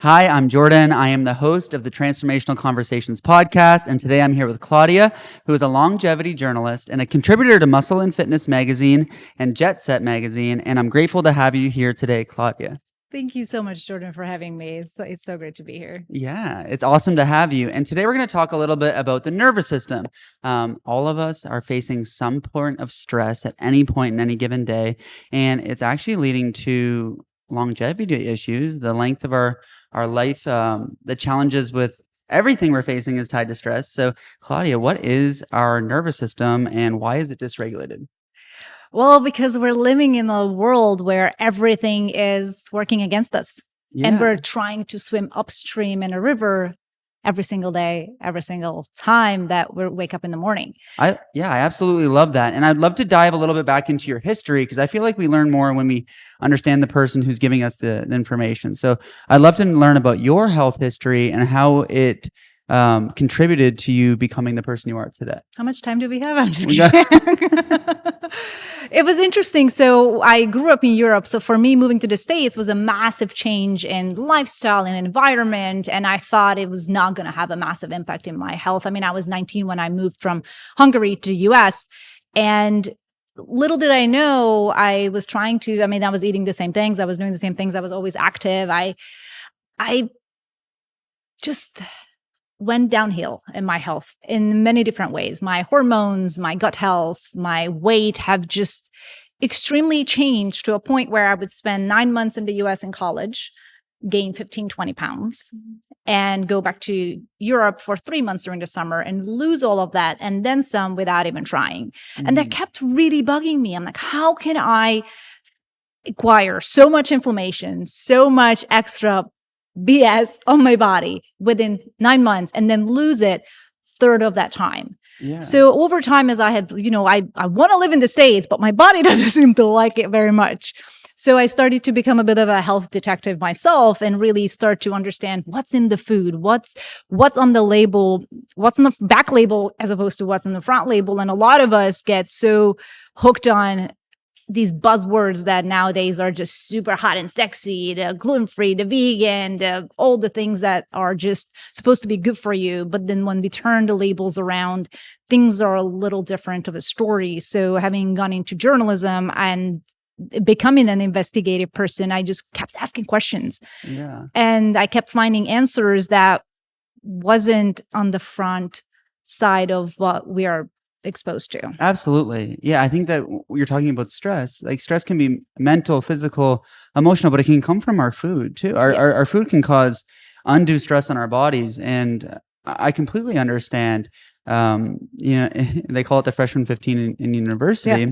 Hi, I'm Jordan. I am the host of the Transformational Conversations podcast, and today I'm here with Klaudia, who is a longevity journalist and a contributor to Muscle and Fitness magazine and Jet Set magazine, and I'm grateful to have you here today, Klaudia. Thank you so much, Jordan, for having me. It's so great to be here. Yeah, it's awesome to have you. And today we're going to talk a little bit about the nervous system. All of us are facing some point of stress at any point in any given day, and it's actually leading to longevity issues, the length of our life, the challenges with everything we're facing is tied to stress. So, Klaudia, what is our nervous system and why is it dysregulated? Well, because we're living in a world where everything is working against us. And we're trying to swim upstream in a river every single day, every single time that we wake up in the morning. I absolutely love that. And I'd love to dive a little bit back into your history because I feel like we learn more when we understand the person who's giving us the information. So I'd love to learn about your health history and how it contributed to you becoming the person you are today. How much time do we have? I'm just kidding. It was interesting. So I grew up in Europe. So for me, moving to the States was a massive change in lifestyle and environment. And I thought it was not going to have a massive impact in my health. I mean, I was 19 when I moved from Hungary to the US. And little did I know, I was eating the same things. I was doing the same things. I was always active. I just went downhill in my health in many different ways. My hormones, my gut health, my weight have just extremely changed to a point where I would spend 9 months in the US in college, gain 15, 20 pounds, and go back to Europe for 3 months during the summer and lose all of that and then some without even trying. And that kept really bugging me. I'm like, how can I acquire so much inflammation, so much extra BS on my body within 9 months and then lose it third of that time. Yeah. So over time, as I had, I want to live in the States, but my body doesn't seem to like it very much. So I started to become a bit of a health detective myself and really start to understand what's in the food, what's on the label, what's on the back label as opposed to what's on the front label. And a lot of us get so hooked on these buzzwords that nowadays are just super hot and sexy, the gluten-free, the vegan, all the things that are just supposed to be good for you. But then when we turn the labels around, things are a little different of a story. So having gone into journalism and becoming an investigative person, I just kept asking questions. Yeah. And I kept finding answers that wasn't on the front side of what we are exposed to. Absolutely. Yeah, I think that you're talking about stress. Like stress can be mental, physical, emotional, but it can come from our food too. Our food can cause undue stress on our bodies. And I completely understand, they call it the freshman 15 in university. Yeah.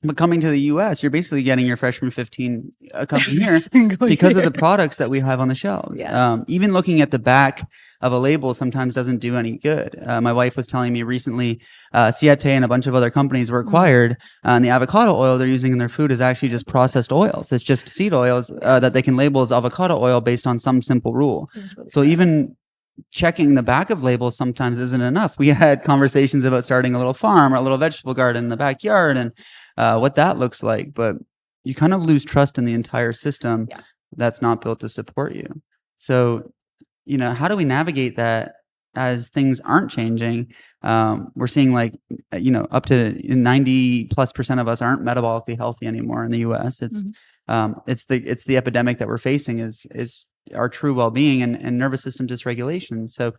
But coming to the US, you're basically getting your freshman 15 coming here because of the products that we have on the shelves. Yes. Even looking at the back of a label sometimes doesn't do any good. My wife was telling me recently, Siete and a bunch of other companies were acquired, and the avocado oil they're using in their food is actually just processed oils. It's just seed oils that they can label as avocado oil based on some simple rule. Really so sad. Even checking the back of labels sometimes isn't enough. We had conversations about starting a little farm or a little vegetable garden in the backyard and what that looks like, but you kind of lose trust in the entire system that's not built to support you. So, how do we navigate that as things aren't changing? We're seeing up to 90+% of us aren't metabolically healthy anymore in the US. It's the epidemic that we're facing is our true well-being and nervous system dysregulation. So,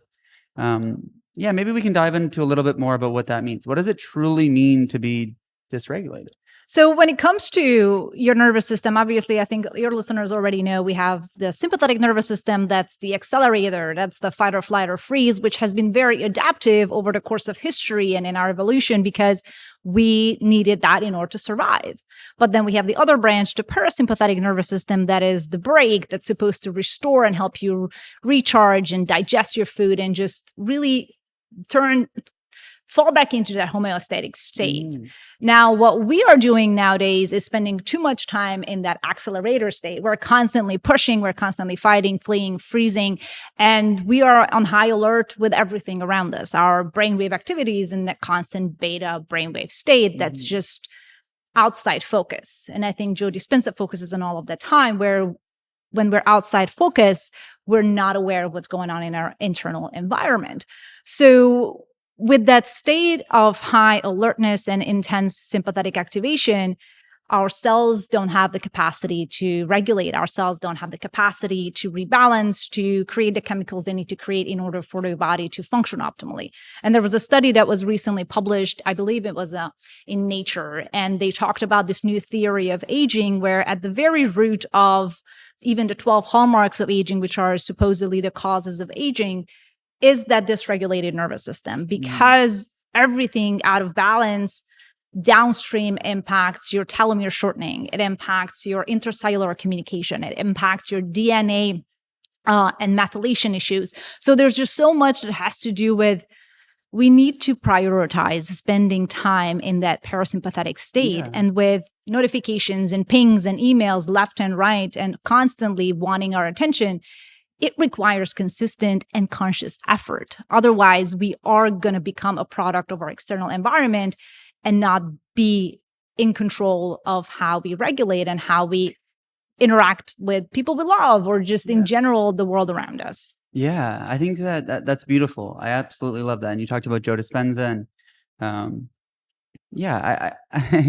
maybe we can dive into a little bit more about what that means. What does it truly mean to be dysregulated? So when it comes to your nervous system, obviously, I think your listeners already know we have the sympathetic nervous system. That's the accelerator. That's the fight or flight or freeze, which has been very adaptive over the course of history and in our evolution because we needed that in order to survive. But then we have the other branch, the parasympathetic nervous system, that is the brake that's supposed to restore and help you recharge and digest your food and just really fall back into that homeostatic state. Now, what we are doing nowadays is spending too much time in that accelerator state. We're constantly pushing, we're constantly fighting, fleeing, freezing, and we are on high alert with everything around us. Our brainwave activity is in that constant beta brainwave state that's just outside focus. And I think Joe Dispenza focuses on all of that time where when we're outside focused, we're not aware of what's going on in our internal environment. So with that state of high alertness and intense sympathetic activation, our cells don't have the capacity to regulate. Our cells don't have the capacity to rebalance, to create the chemicals they need to create in order for the body to function optimally. And there was a study that was recently published, I believe it was in Nature, and they talked about this new theory of aging, where at the very root of even the 12 hallmarks of aging, which are supposedly the causes of aging, is that dysregulated nervous system, because everything out of balance downstream impacts your telomere shortening. It impacts your intracellular communication. It impacts your DNA and methylation issues. So there's just so much that has to do with, we need to prioritize spending time in that parasympathetic state, and with notifications and pings and emails left and right and constantly wanting our attention, it requires consistent and conscious effort. Otherwise, we are going to become a product of our external environment and not be in control of how we regulate and how we interact with people we love, or just in general, the world around us. Yeah, I think that's beautiful. I absolutely love that. And you talked about Joe Dispenza, and I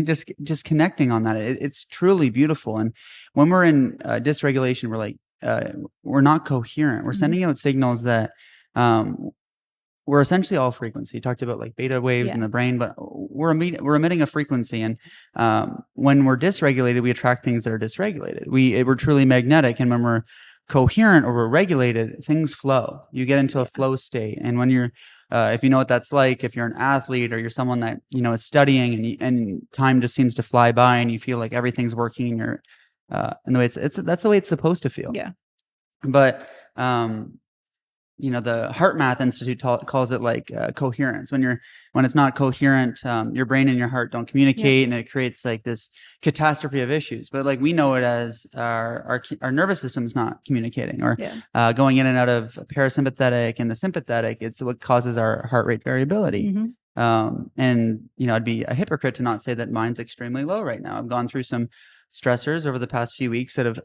just connecting on that. It's truly beautiful. And when we're in dysregulation, we're not coherent. We're sending out signals that we're essentially all frequency. You talked about like beta waves in the brain, but we're emitting a frequency. And when we're dysregulated, we attract things that are dysregulated. We're truly magnetic. And when we're coherent or we're regulated, things flow. You get into a flow state. And when you're, if you know what that's like, if you're an athlete or you're someone that, is studying and time just seems to fly by and you feel like everything's working or in the way that's the way it's supposed to feel. Yeah. But, the Heart Math Institute calls it like coherence. When it's not coherent, your brain and your heart don't communicate, and it creates like this catastrophe of issues. But like we know it as our nervous system is not communicating, or going in and out of parasympathetic and the sympathetic. It's what causes our heart rate variability. And I'd be a hypocrite to not say that mine's extremely low right now. I've gone through some stressors over the past few weeks that have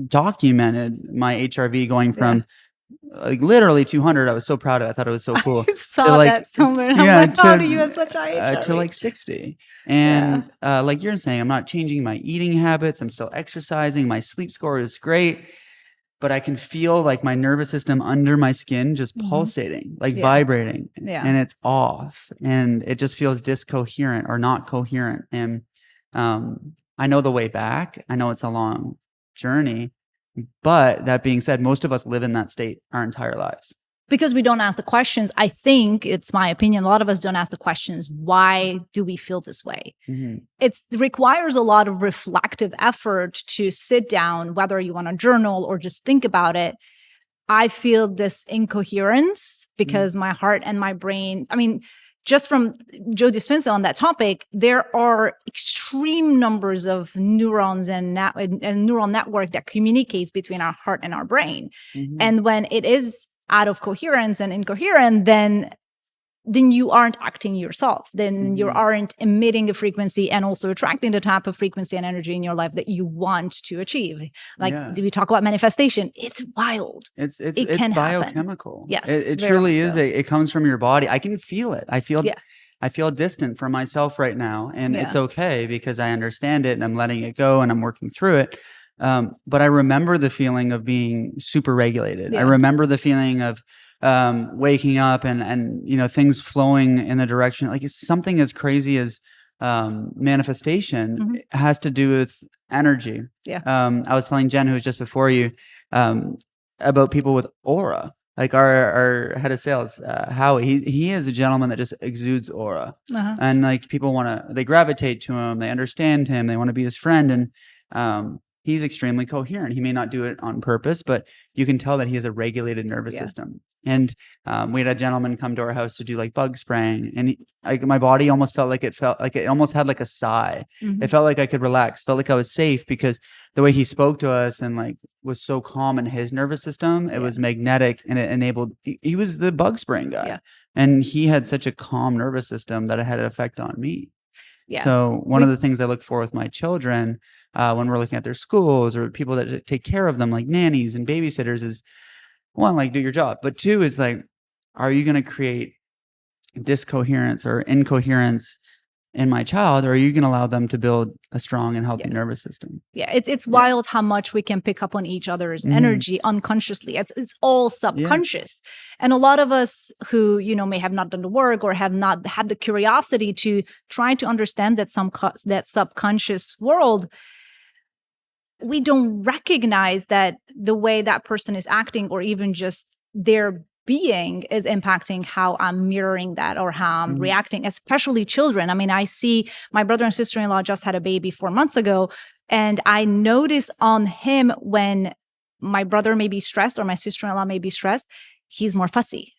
documented my HRV going from like literally 200. I was so proud of it. I thought it was so cool. I saw that somewhere. How do you have such high HRV? To like 60. And like you're saying, I'm not changing my eating habits. I'm still exercising. My sleep score is great. But I can feel like my nervous system under my skin just pulsating, like vibrating. And it's off. And it just feels discoherent or not coherent. And I know the way back. I know it's a long journey. But that being said, most of us live in that state our entire lives. Because we don't ask the questions. I think it's my opinion. A lot of us don't ask the questions. Why do we feel this way? It requires a lot of reflective effort to sit down, whether you want to journal or just think about it. I feel this incoherence because my heart and my brain, just from Joe Dispenza on that topic, there are extreme numbers of neurons and neural network that communicates between our heart and our brain. And when it is out of coherence and incoherent, then you aren't acting yourself. Then you aren't emitting a frequency and also attracting the type of frequency and energy in your life that you want to achieve. Like, did we talk about manifestation? It's wild. It's biochemical. Yes. It truly is. It comes from your body. I can feel it. I feel distant from myself right now. And it's okay because I understand it and I'm letting it go and I'm working through it. But I remember the feeling of being super regulated. I remember the feeling of waking up and things flowing in the direction, like it's something as crazy as manifestation has to do with energy. I was telling Jen, who was just before you, about people with aura. Like our head of sales, Howie, he is a gentleman that just exudes aura, and like people they gravitate to him, they understand him, they want to be his friend, and he's extremely coherent. He may not do it on purpose, but you can tell that he has a regulated nervous system. And we had a gentleman come to our house to do like bug spraying, and my body almost felt like it almost had like a sigh. It felt like I could relax, felt like I was safe because the way he spoke to us and like was so calm in his nervous system, it was magnetic and it enabled. He was the bug spraying guy, and he had such a calm nervous system that it had an effect on me. Yeah. So one of the things I look for with my children when we're looking at their schools or people that take care of them, like nannies and babysitters, is one, like, do your job. But two is like, are you going to create discoherence or incoherence in my child, or are you going to allow them to build a strong and healthy nervous system? Yeah, it's wild how much we can pick up on each other's energy unconsciously. It's all subconscious. And a lot of us who, may have not done the work or have not had the curiosity to try to understand that that subconscious world, we don't recognize that the way that person is acting or even just their being is impacting how I'm mirroring that or how I'm reacting, especially children. I mean, I see my brother and sister-in-law just had a baby 4 months ago, and I notice on him when my brother may be stressed or my sister-in-law may be stressed, he's more fussy.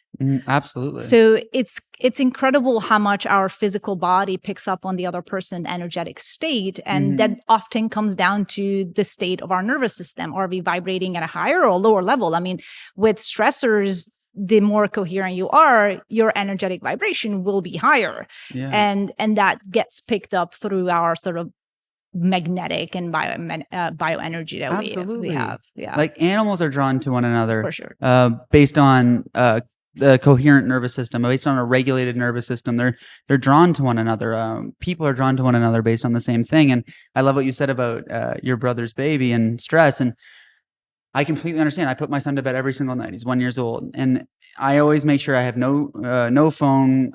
Absolutely. So it's incredible how much our physical body picks up on the other person's energetic state. And that often comes down to the state of our nervous system. Are we vibrating at a higher or lower level? I mean, with stressors, the more coherent you are, your energetic vibration will be higher. Yeah. And that gets picked up through our sort of magnetic and bioenergy that we have. Yeah. Like animals are drawn to one another For sure. Based on the coherent nervous system, based on a regulated nervous system. They're drawn to one another. People are drawn to one another based on the same thing. And I love what you said about your brother's baby and stress. And I completely understand. I put my son to bed every single night. He's 1 year old. And I always make sure I have no phone,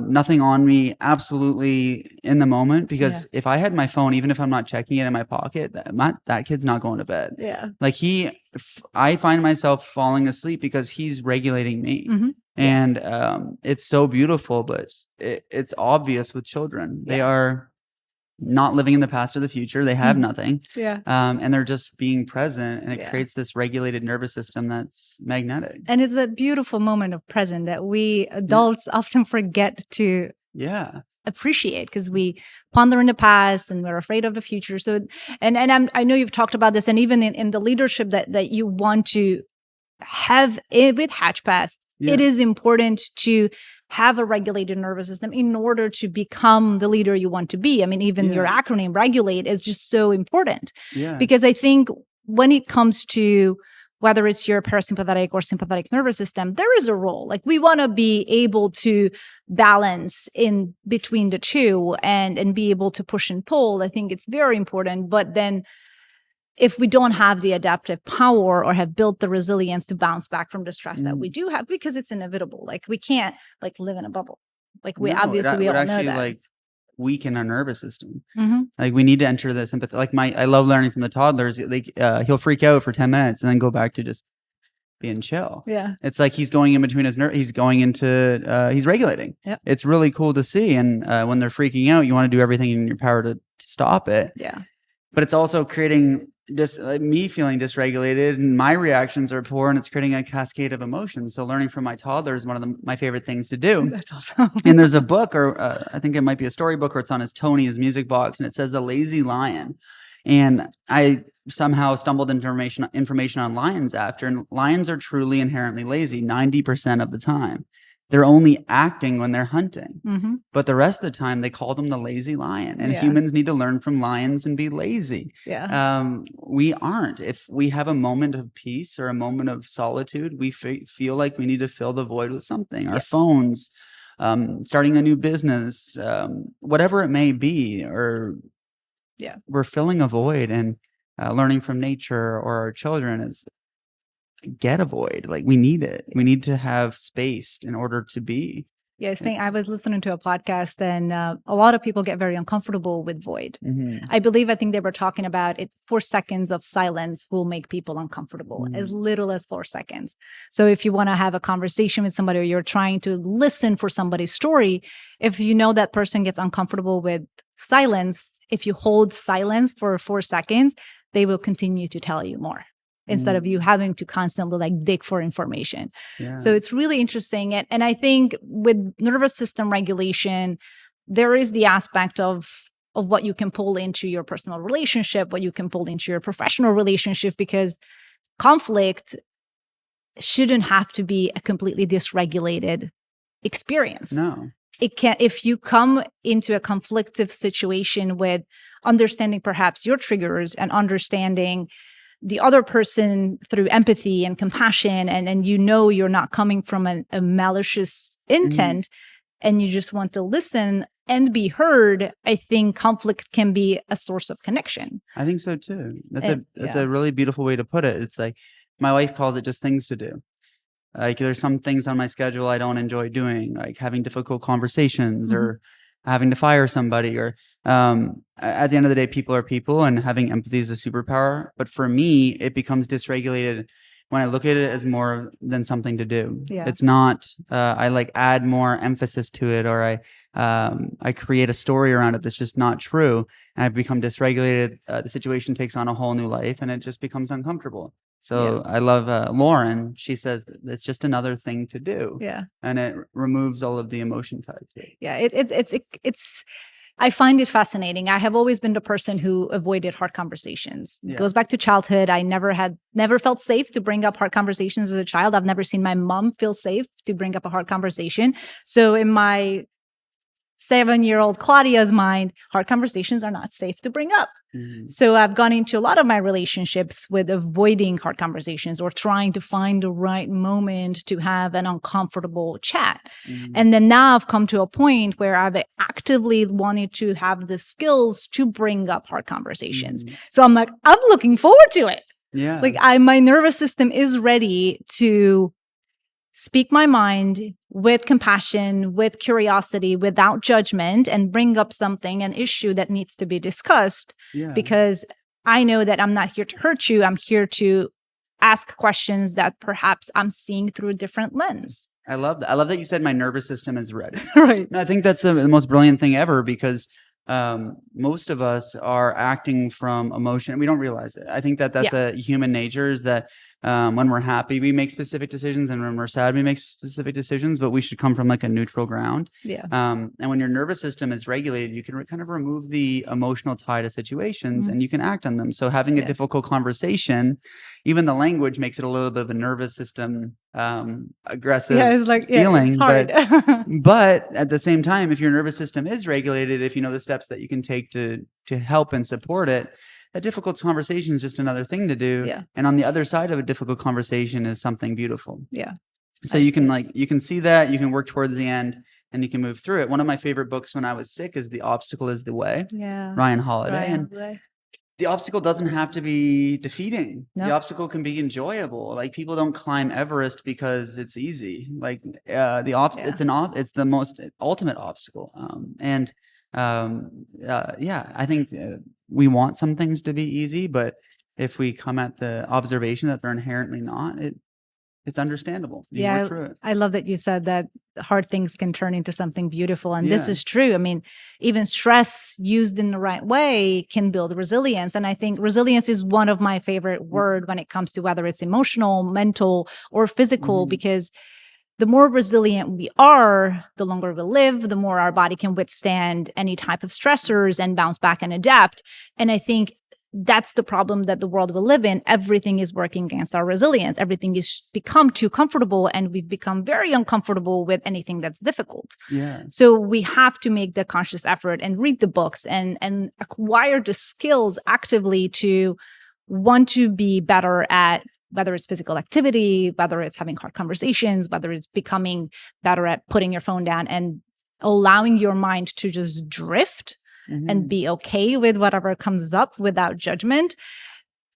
nothing on me, absolutely in the moment. Because if I had my phone, even if I'm not checking it in my pocket, that kid's not going to bed. Yeah. Like I find myself falling asleep because he's regulating me. And it's so beautiful, but it's obvious with children. They are not living in the past or the future. They have nothing. Yeah. And they're just being present, and it creates this regulated nervous system that's magnetic. And it's a beautiful moment of present that we adults often forget to appreciate because we ponder in the past and we're afraid of the future. So, and I know you've talked about this, and even in the leadership that you want to have with Hatchpath, it is important to have a regulated nervous system in order to become the leader you want to be. I mean, even your acronym regulate is just so important because I think when it comes to whether it's your parasympathetic or sympathetic nervous system, there is a role. Like we want to be able to balance in between the two and be able to push and pull. I think it's very important. But then if we don't have the adaptive power or have built the resilience to bounce back from the stress that we do have, because it's inevitable. Like we can't live in a bubble. Like we obviously all know that. Like weaken our nervous system. Like we need to enter the sympathy. Like I love learning from the toddlers. Like he'll freak out for 10 minutes and then go back to just being chill. Yeah. It's like he's going in between his he's going into he's regulating. Yep. It's really cool to see. And when they're freaking out, you want to do everything in your power to stop it. Yeah. But it's also creating me feeling dysregulated, and my reactions are poor, and it's creating a cascade of emotions. So learning from my toddler is one of my favorite things to do. That's awesome. And there's a book, or I think it might be a storybook, or it's on his music box, and it says The Lazy Lion. And I somehow stumbled into information on lions after, and lions are truly inherently lazy 90% of the time. They're only acting when they're hunting. But the rest of the time, they call them the lazy lion. And humans need to learn from lions and be lazy. Yeah. We aren't. If we have a moment of peace or a moment of solitude, we feel like we need to fill the void with something. Our phones, starting a new business, whatever it may be, or we're filling a void. And learning from nature or our children is get a void. Like we need it. We need to have space in order to be. Yes, I was listening to a podcast, and a lot of people get very uncomfortable with void. I think they were talking about it. 4 seconds of silence will make people uncomfortable, as little as 4 seconds. So if you want to have a conversation with somebody, or you're trying to listen for somebody's story, if you know that person gets uncomfortable with silence, if you hold silence for 4 seconds, they will continue to tell you more, instead of you having to constantly dig for information. So it's really interesting. And I think with nervous system regulation, there is the aspect of what you can pull into your personal relationship, what you can pull into your professional relationship, because conflict shouldn't have to be a completely dysregulated experience. No. if you come into a conflictive situation with understanding perhaps your triggers and understanding the other person through empathy and compassion, and you're not coming from a malicious intent, and you just want to listen and be heard, I think conflict can be a source of connection. I think so too. That's a really beautiful way to put it. It's like, my wife calls it just things to do. Like, there's some things on my schedule I don't enjoy doing, like having difficult conversations or having to fire somebody, or at the end of the day, people are people, and having empathy is a superpower. But for me, it becomes dysregulated when I look at it as more than something to do. Yeah. It's not, I like add more emphasis to it, or I create a story around it that's just not true. And I've become dysregulated. The situation takes on a whole new life, and it just becomes uncomfortable. So I love Lauren. She says that it's just another thing to do. Yeah. And it removes all of the emotion tied to it. Yeah. It's I find it fascinating. I have always been the person who avoided hard conversations. It goes back to childhood. I never felt safe to bring up hard conversations as a child. I've never seen my mom feel safe to bring up a hard conversation. So in my 7-year-old Claudia's mind, hard conversations are not safe to bring up. So I've gone into a lot of my relationships with avoiding hard conversations or trying to find the right moment to have an uncomfortable chat. And then now I've come to a point where I've actively wanted to have the skills to bring up hard conversations. So I'm like, I'm looking forward to it. Yeah. Like my nervous system is ready to speak my mind with compassion, with curiosity, without judgment, and bring up an issue that needs to be discussed. Because I know that I'm not here to hurt you. I'm here to ask questions that perhaps I'm seeing through a different lens. I love that. I love that you said my nervous system is ready. Right. And I think that's the most brilliant thing ever, because most of us are acting from emotion and we don't realize it. I think that's a human nature, is that when we're happy, we make specific decisions, and when we're sad, we make specific decisions, but we should come from like a neutral ground. And when your nervous system is regulated, you can kind of remove the emotional tie to situations and you can act on them. So having a difficult conversation, even the language makes it a little bit of a nervous system aggressive feeling. It's hard. But at the same time, if your nervous system is regulated, if you know the steps that you can take to help and support it, a difficult conversation is just another thing to do. And on the other side of a difficult conversation is something beautiful. So you can see that, you can work towards the end, and you can move through it. One of my favorite books when I was sick is The Obstacle is the Way. Ryan Holiday. The obstacle doesn't have to be defeating. The obstacle can be enjoyable. Like, people don't climb Everest because it's easy. Like it's the most ultimate obstacle. I think we want some things to be easy, but if we come at the observation that they're inherently not, it's understandable. You work through it. I love that you said that hard things can turn into something beautiful. And this is true. I mean, even stress used in the right way can build resilience. And I think resilience is one of my favorite words when it comes to whether it's emotional, mental, or physical, because the more resilient we are, the longer we live, the more our body can withstand any type of stressors and bounce back and adapt. And I think that's the problem that the world we live in. Everything is working against our resilience. Everything is become too comfortable, and we've become very uncomfortable with anything that's difficult. So we have to make the conscious effort and read the books and acquire the skills actively to want to be better at, whether it's physical activity, whether it's having hard conversations, whether it's becoming better at putting your phone down and allowing your mind to just drift and be okay with whatever comes up without judgment.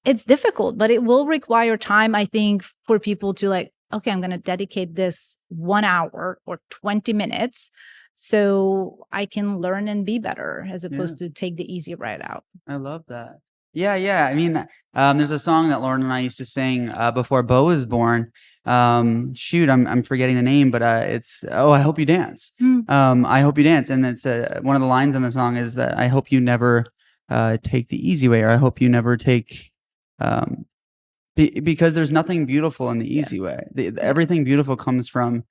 It's difficult, but it will require time, I think, for people to like, okay, I'm going to dedicate this 1 hour or 20 minutes so I can learn and be better, as opposed to take the easy ride out. I love that. Yeah. I mean, there's a song that Lauren and I used to sing before Bo was born. I'm forgetting the name, but it's I Hope You Dance. I Hope You Dance, and it's one of the lines in the song is that I hope you never take the easy way, or I hope you never take because there's nothing beautiful in the easy way. Everything beautiful comes from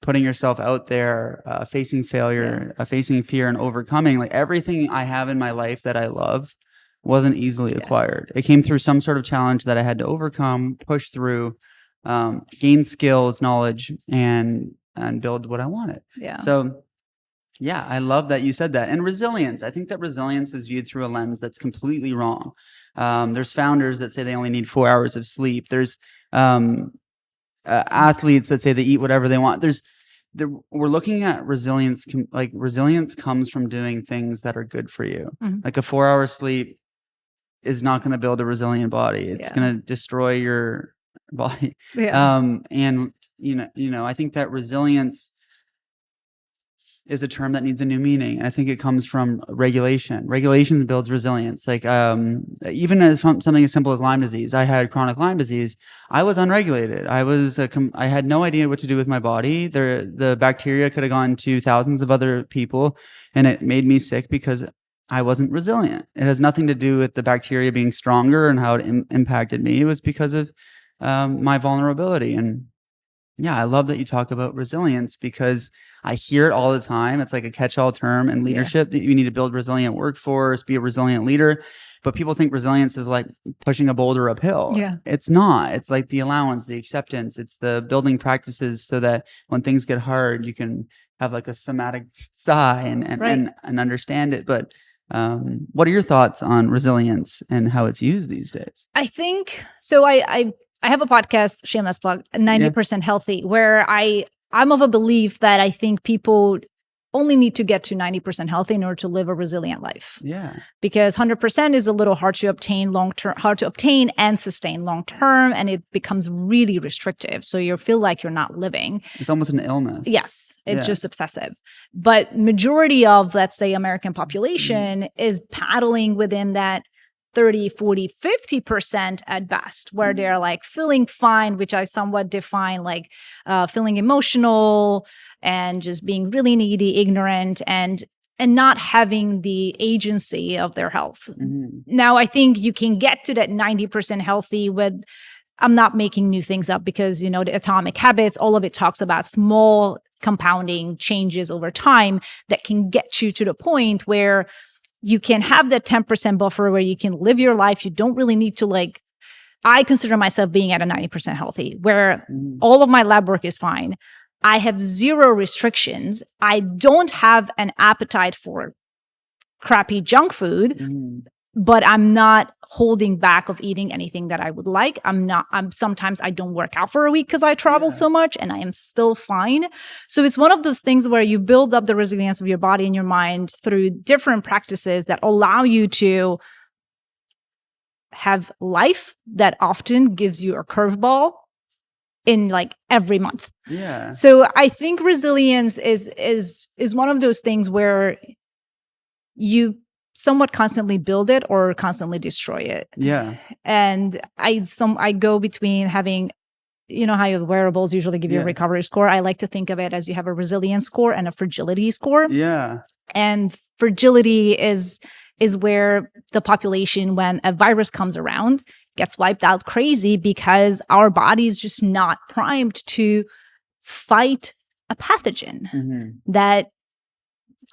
putting yourself out there, facing failure, facing fear, and overcoming. Like, everything I have in my life that I love wasn't easily acquired. It came through some sort of challenge that I had to overcome, push through, gain skills, knowledge, and build what I wanted. So Yeah, I love that you said that. And resilience. I think that resilience is viewed through a lens that's completely wrong. There's founders that say they only need 4 hours of sleep. There's athletes that say they eat whatever they want. We're looking at resilience. Like resilience comes from doing things that are good for you. Mhm. Like a 4 hour sleep is not going to build a resilient body. It's going to destroy your body. And I think that resilience is a term that needs a new meaning. I think it comes from regulation. Regulation builds resilience. Like even as something as simple as Lyme disease, I had chronic Lyme disease. I was unregulated. I had no idea what to do with my body. The bacteria could have gone to thousands of other people, and it made me sick because I wasn't resilient. It has nothing to do with the bacteria being stronger and how it impacted me. It was because of my vulnerability. And yeah, I love that you talk about resilience because I hear it all the time. It's like a catch-all term in leadership that you need to build resilient workforce, be a resilient leader. But people think resilience is like pushing a boulder uphill. Yeah. It's not. It's like the allowance, the acceptance. It's the building practices so that when things get hard, you can have like a somatic sigh and understand it. But what are your thoughts on resilience and how it's used these days? I think so. I have a podcast, shameless plug, 90% Healthy, where I'm of a belief that I think people only need to get to 90% healthy in order to live a resilient life. Yeah. Because 100% is a little hard to obtain and sustain long term, and it becomes really restrictive. So you feel like you're not living. It's almost an illness. Yes, it's just obsessive. But majority of, let's say, American population is paddling within that 30, 40, 50% at best, where they're like feeling fine, which I somewhat define like feeling emotional and just being really needy, ignorant, and not having the agency of their health. Now, I think you can get to that 90% healthy with, I'm not making new things up because, the Atomic Habits, all of it talks about small compounding changes over time that can get you to the point where you can have that 10% buffer where you can live your life. You don't really need to I consider myself being at a 90% healthy, where all of my lab work is fine. I have zero restrictions. I don't have an appetite for crappy junk food, but I'm not holding back of eating anything that I would like. Sometimes I don't work out for a week because I travel so much and I am still fine. So it's one of those things where you build up the resilience of your body and your mind through different practices that allow you to have life that often gives you a curveball in every month. Yeah. So I think resilience is one of those things where you somewhat constantly build it or constantly destroy it. Yeah. And I go between having, how your wearables usually give you a recovery score. I like to think of it as you have a resilience score and a fragility score. Yeah. And fragility is where the population, when a virus comes around, gets wiped out crazy because our body is just not primed to fight a pathogen that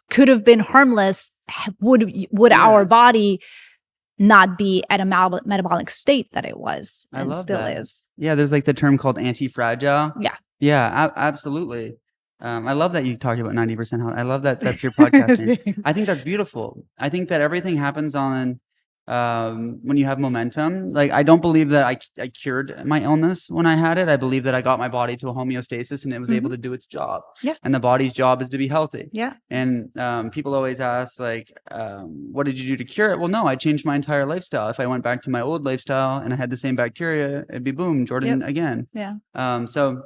could have been harmless. Would our body not be at a metabolic state that it was and still is? Yeah, there's the term called anti-fragile. Yeah. Yeah, absolutely. I love that you talked about 90% health. I love that that's your podcast name. I think that's beautiful. I think that everything happens on when you have momentum. I don't believe that I cured my illness when I had it. I believe that I got my body to a homeostasis and it was able to do its job. Yeah. And the body's job is to be healthy. Yeah. And people always ask what did you do to cure it? Well, no, I changed my entire lifestyle. If I went back to my old lifestyle and I had the same bacteria, it'd be boom, Jordan again. Yeah. So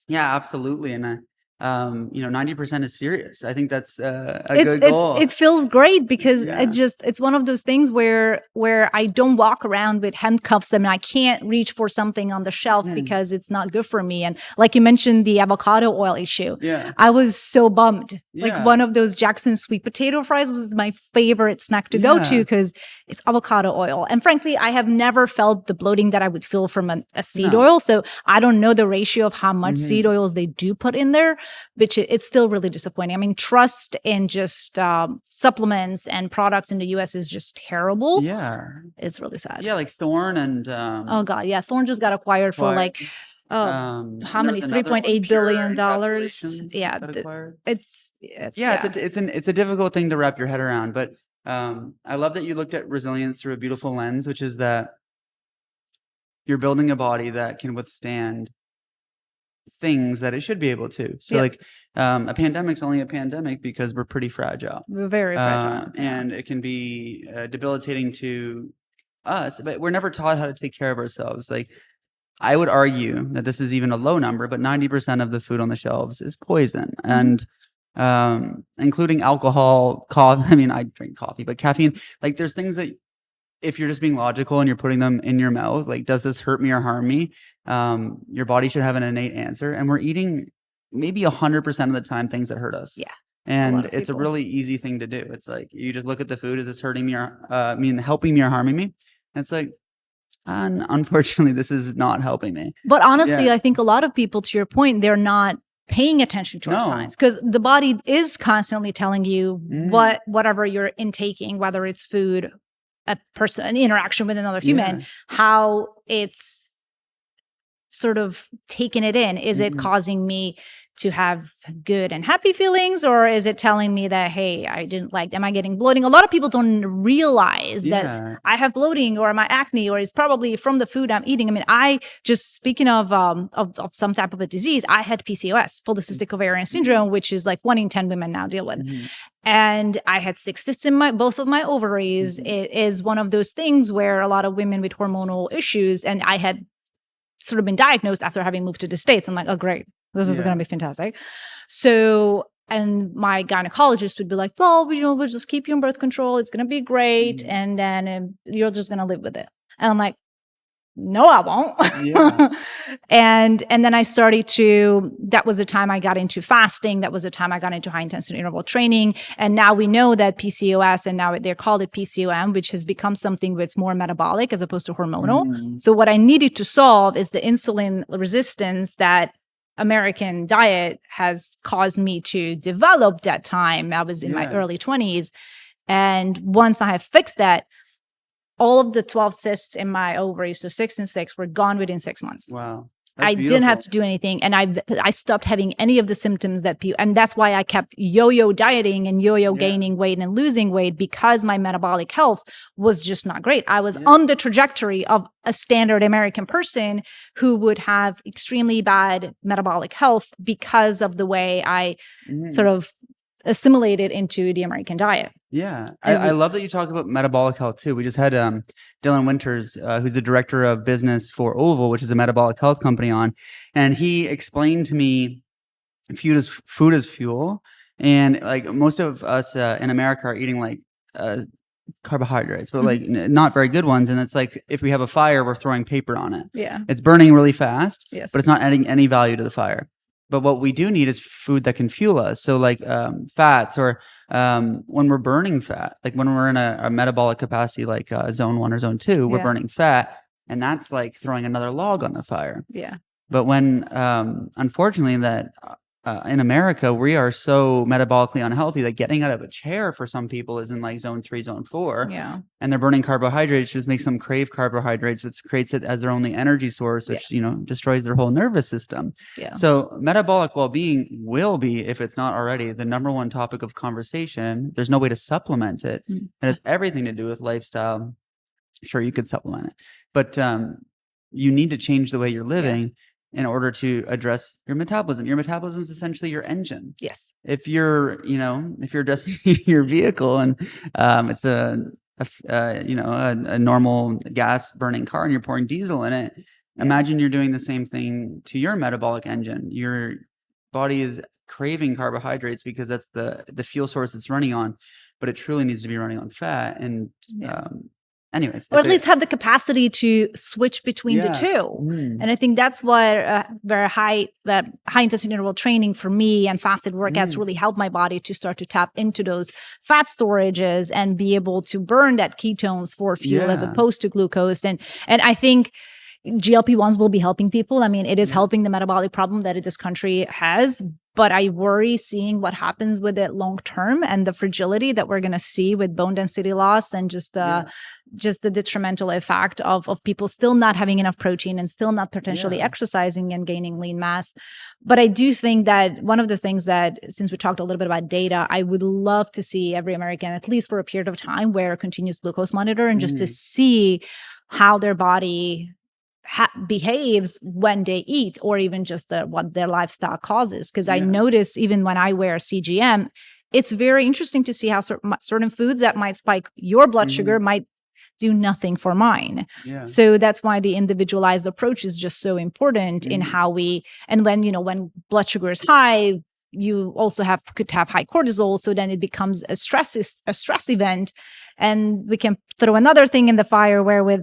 yeah, absolutely. And 90% is serious. I think that's a good goal. It feels great because it's one of those things where I don't walk around with handcuffs and I can't reach for something on the shelf because it's not good for me. And like you mentioned, the avocado oil issue. Yeah. I was so bummed. Yeah. One of those Jackson sweet potato fries was my favorite snack to go to because it's avocado oil. And frankly, I have never felt the bloating that I would feel from a seed oil. So I don't know the ratio of how much seed oils they do put in there. Which it's still really disappointing. I mean, trust in just supplements and products in the US is just terrible. Yeah. It's really sad. Yeah, like Thorne and... oh, God. Yeah. Thorne just got acquired for How many? $3.8 billion. Yeah, it's a difficult thing to wrap your head around. But I love that you looked at resilience through a beautiful lens, which is that you're building a body that can withstand things that it should be able to. So like a pandemic's only a pandemic because we're pretty fragile. We're very fragile. And it can be debilitating to us, but we're never taught how to take care of ourselves. Like I would argue that this is even a low number, but 90% of the food on the shelves is poison. And including alcohol, coffee. I mean, I drink coffee, but caffeine, like there's things that if you're just being logical and you're putting them in your mouth, like, does this hurt me or harm me? Your body should have an innate answer. And we're eating maybe 100% of the time things that hurt us. Yeah. And it's a really easy thing to do. It's like, you just look at the food. Is this hurting me or, helping me or harming me? And it's like, unfortunately, this is not helping me. But honestly, I think a lot of people, to your point, they're not paying attention to our signs, because the body is constantly telling you whatever you're intaking, whether it's food, a person, an interaction with another human, how it's sort of taking it in. Is it causing me to have good and happy feelings, or is it telling me that, hey, I didn't like, am I getting bloating? A lot of people don't realize that I have bloating or my acne, or it's probably from the food I'm eating. I mean, I just, speaking of some type of a disease, I had PCOS, polycystic ovarian syndrome, which is like 1 in 10 women now deal with. And I had 6 cysts in both of my ovaries. It is one of those things where a lot of women with hormonal issues, and I had sort of been diagnosed after having moved to the States. I'm like, oh, great. This is going to be fantastic. So, and my gynecologist would be like, well, we'll just keep you on birth control. It's going to be great. And then you're just going to live with it. And I'm like, no, I won't. And then I started that was the time I got into fasting. That was the time I got into high intensity interval training. And now we know that PCOS, and now they're called it PCOM, which has become something that's more metabolic as opposed to hormonal. So what I needed to solve is the insulin resistance that American diet has caused me to develop that time. I was in my early 20s. And once I have fixed that, all of the 12 cysts in my ovaries, so 6 and 6, were gone within 6 months. Wow. I didn't have to do anything. And I stopped having any of the symptoms that people, and that's why I kept yo-yo dieting and yo-yo gaining weight and losing weight, because my metabolic health was just not great. I was on the trajectory of a standard American person who would have extremely bad metabolic health because of the way I sort of assimilated into the American diet. Yeah. I love that you talk about metabolic health too. We just had Dylan Winters, who's the director of business for Oval, which is a metabolic health company, on. And he explained to me food as fuel. And like most of us in America are eating like carbohydrates, but like not very good ones. And it's like, if we have a fire, we're throwing paper on it. Yeah. It's burning really fast, but it's not adding any value to the fire. But what we do need is food that can fuel us. So like fats, or when we're burning fat, like when we're in a metabolic capacity, like zone 1 or zone 2, we're burning fat, and that's like throwing another log on the fire. Yeah. But when, unfortunately, that in America, we are so metabolically unhealthy that getting out of a chair for some people is in like zone 3, zone 4. Yeah. And they're burning carbohydrates, which makes them crave carbohydrates, which creates it as their only energy source, which, destroys their whole nervous system. Yeah. So metabolic well-being will be, if it's not already, the number 1 topic of conversation. There's no way to supplement it. It has everything to do with lifestyle. Sure, you could supplement it, but you need to change the way you're living in order to address your metabolism. Your metabolism is essentially your engine. Yes. If you're addressing your vehicle and it's a normal gas burning car and you're pouring diesel in it, imagine you're doing the same thing to your metabolic engine. Your body is craving carbohydrates because that's the fuel source it's running on, but it truly needs to be running on fat. And anyways, or at least have the capacity to switch between the two. And I think that's what very high intensity interval training for me and fasted workouts really helped my body to start to tap into those fat storages and be able to burn that ketones for fuel as opposed to glucose. And I think GLP-1s will be helping people. I mean, it is helping the metabolic problem that this country has, but I worry seeing what happens with it long term and the fragility that we're going to see with bone density loss and just the detrimental effect of people still not having enough protein and still not potentially exercising and gaining lean mass. But I do think that one of the things that, since we talked a little bit about data, I would love to see every American, at least for a period of time, wear a continuous glucose monitor and just to see how their body behaves when they eat, or even just what their lifestyle causes. Because I notice even when I wear CGM, it's very interesting to see how certain foods that might spike your blood sugar might do nothing for mine. So that's why the individualized approach is just so important in how we, and when blood sugar is high, you also could have high cortisol. So then it becomes a stress event. And we can throw another thing in the fire where with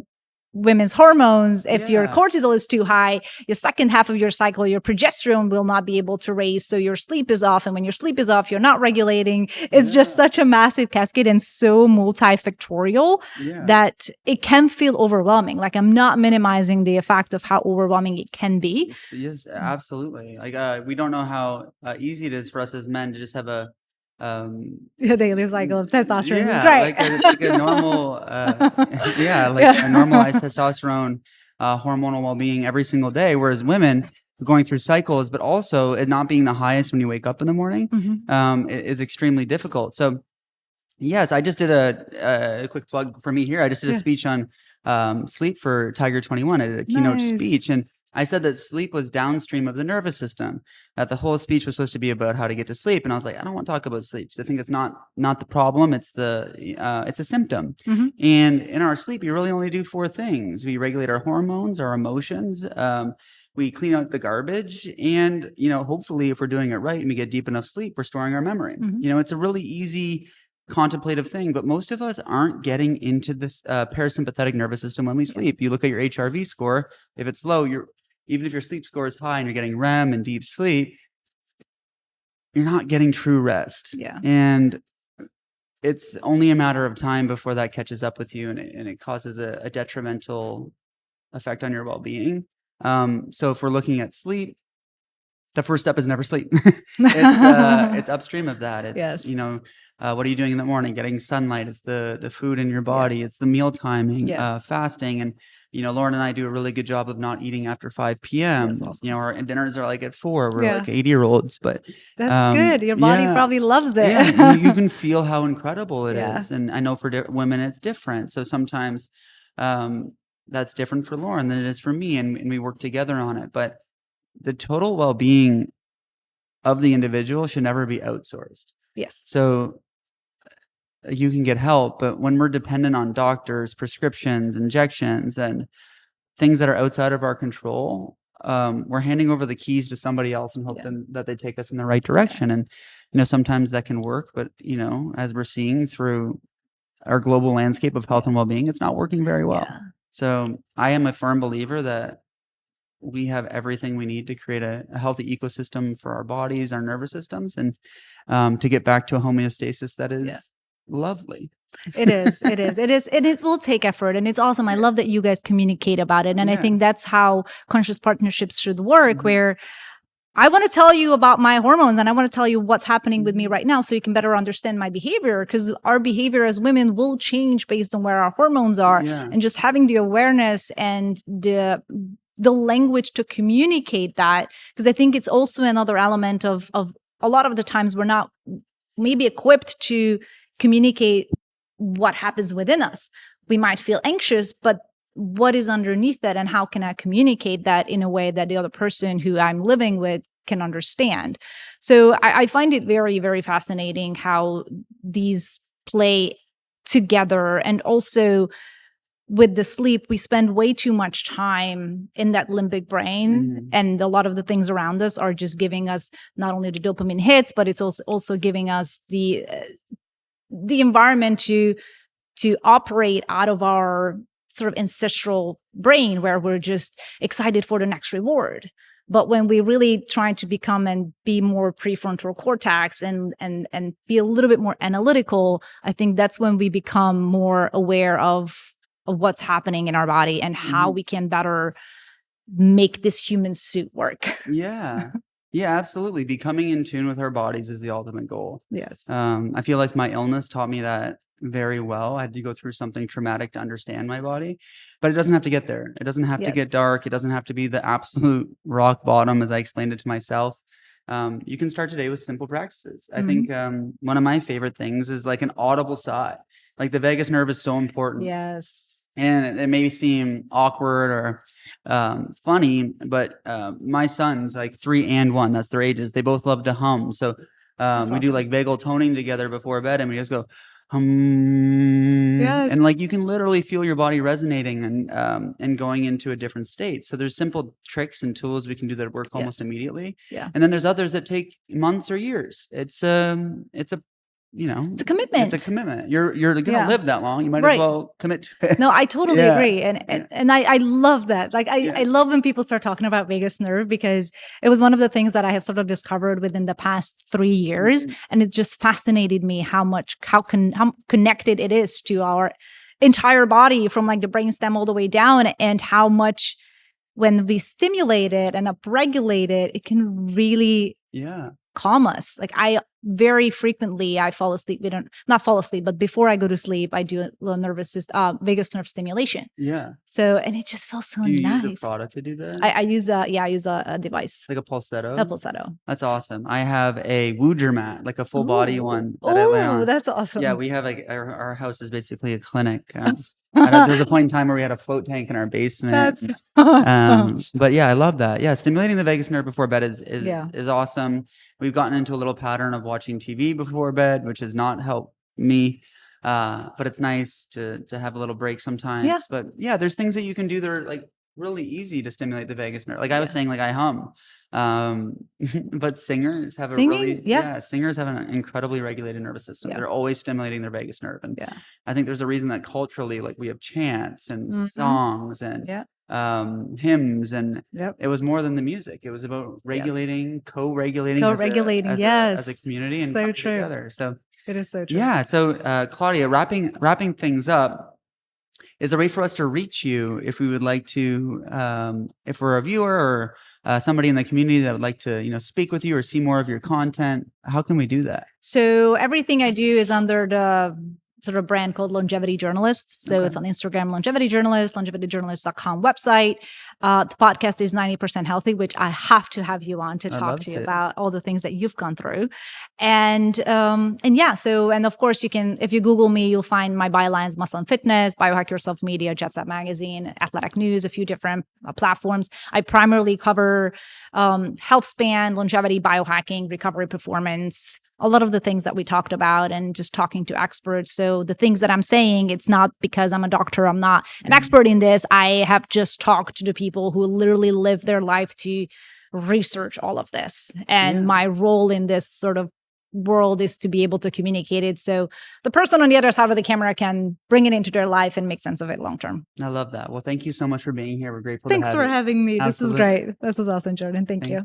women's hormones, if your cortisol is too high, the second half of your cycle, your progesterone will not be able to raise. So your sleep is off. And when your sleep is off, you're not regulating. It's just such a massive cascade and so multifactorial that it can feel overwhelming. Like, I'm not minimizing the effect of how overwhelming it can be. Yes, absolutely. Like, we don't know how easy it is for us as men to just have a daily cycle of testosterone is great. like a normal a normalized testosterone hormonal well-being every single day, whereas women going through cycles, but also it not being the highest when you wake up in the morning is extremely difficult. So yes, I just did a quick plug for me here. I just did a speech on sleep for Tiger 21. I did a keynote speech, and I said that sleep was downstream of the nervous system, that the whole speech was supposed to be about how to get to sleep. And I was like, I don't want to talk about sleep. So I think it's not the problem. It's it's a symptom. And in our sleep, we really only do 4 things. We regulate our hormones, our emotions. We clean out the garbage. And, hopefully if we're doing it right and we get deep enough sleep, we're storing our memory. It's a really easy contemplative thing, but most of us aren't getting into this parasympathetic nervous system when we sleep. You look at your HRV score. If it's low, even if your sleep score is high and you're getting REM and deep sleep, you're not getting true rest. And it's only a matter of time before that catches up with you and it causes a detrimental effect on your well-being. So if we're looking at sleep, the first step is never sleep. It's upstream of that. It's, what are you doing in the morning? Getting sunlight. It's the food in your body. It's the meal timing, fasting. And, Lauren and I do a really good job of not eating after 5 p.m. That's awesome. Our dinners are like at 4. We're like 80-year-olds, but that's good. Your body probably loves it. You can feel how incredible it is. And I know for women, it's different. So sometimes that's different for Lauren than it is for me. And we work together on it. But the total well-being of the individual should never be outsourced. Yes. So you can get help, but when we're dependent on doctors, prescriptions, injections, and things that are outside of our control, we're handing over the keys to somebody else and hoping that they take us in the right direction. And, sometimes that can work, but, as we're seeing through our global landscape of health and well-being, it's not working very well. So I am a firm believer that we have everything we need to create a healthy ecosystem for our bodies, our nervous systems, and to get back to a homeostasis that is lovely. It is. And it will take effort. And it's awesome. I love that you guys communicate about it. And I think that's how conscious partnerships should work, where I want to tell you about my hormones and I want to tell you what's happening with me right now so you can better understand my behavior, because our behavior as women will change based on where our hormones are. And just having the awareness and the language to communicate that, because I think it's also another element of a lot of the times we're not maybe equipped to communicate what happens within us. We might feel anxious, but what is underneath that and how can I communicate that in a way that the other person who I'm living with can understand? So I find it very, very fascinating how these play together. And also with the sleep, we spend way too much time in that limbic brain, and a lot of the things around us are just giving us not only the dopamine hits, but it's also giving us the environment to operate out of our sort of ancestral brain, where we're just excited for the next reward. But when we really try to become and be more prefrontal cortex and be a little bit more analytical, I think that's when we become more aware of of what's happening in our body and how we can better make this human suit work. Yeah. Yeah, absolutely. Becoming in tune with our bodies is the ultimate goal. Yes. I feel like my illness taught me that very well. I had to go through something traumatic to understand my body, but it doesn't have to get there. It doesn't have to Yes. get dark. It doesn't have to be the absolute rock bottom, as I explained it to myself. You can start today with simple practices. I think one of my favorite things is like an audible sigh. Like the vagus nerve is so important. Yes. And it may seem awkward or funny, but my son's like 3 and 1. That's their ages. They both love to hum. So we do like vagal toning together before bed, and we just go hum. Yes. And like you can literally feel your body resonating and going into a different state. So there's simple tricks and tools we can do that work almost immediately. Yeah. And then there's others that take months or years. It's a it's a commitment. It's a commitment. You're gonna live that long. You might as well commit to it. No, I totally agree. And I love that. Like I love when people start talking about vagus nerve, because it was one of the things that I have sort of discovered within the past 3 years. And it just fascinated me how connected it is to our entire body, from like the brainstem all the way down, and how much when we stimulate it and upregulate it, it can really calm us. Like I very frequently, I fall asleep. Not fall asleep, but before I go to sleep, I do a little vagus nerve stimulation. Yeah. So, and it just feels so nice. Do you use a product to do that? I use a device. Like a pulsetto? A pulsetto. That's awesome. I have a Wooger mat, like a full body one that I lay on. That's awesome. Yeah, we have like our house is basically a clinic. There's a point in time where we had a float tank in our basement. That's awesome. But yeah, I love that. Yeah, stimulating the vagus nerve before bed is awesome. We've gotten into a little pattern of watching TV before bed, which has not helped me. But it's nice to have a little break sometimes. Yeah. But yeah, there's things that you can do that are like really easy to stimulate the vagus nerve. Like I was saying, like I hum. But singers have singers have an incredibly regulated nervous system. They're always stimulating their vagus nerve. And I think there's a reason that culturally, like we have chants and songs and hymns, and it was more than the music. It was about regulating, co-regulating as a community and coming together. So it is so true. Yeah. So Klaudia, wrapping things up, is there a way for us to reach you if we would like to, if we're a viewer or somebody in the community that would like to, speak with you or see more of your content? How can we do that? So everything I do is under the sort of brand called Longevity Journalist. So it's on Instagram, Longevity Journalist, longevityjournalist.com website. The podcast is 90% Healthy, which I have to have you on to talk to you about all the things that you've gone through. And of course you can, if you Google me, you'll find my bylines, Muscle and Fitness, Biohack Yourself Media, Jet Set Magazine, Athletic News, a few different platforms. I primarily cover health span, longevity, biohacking, recovery performance, a lot of the things that we talked about, and just talking to experts. So the things that I'm saying, it's not because I'm a doctor, I'm not an expert in this. I have just talked to the people who literally live their life to research all of this. And my role in this sort of world is to be able to communicate it, so the person on the other side of the camera can bring it into their life and make sense of it long term. I love that. Well, thank you so much for being here. We're grateful. Thanks for having me. Absolutely. This was great. This was awesome, Jordan. Thank you.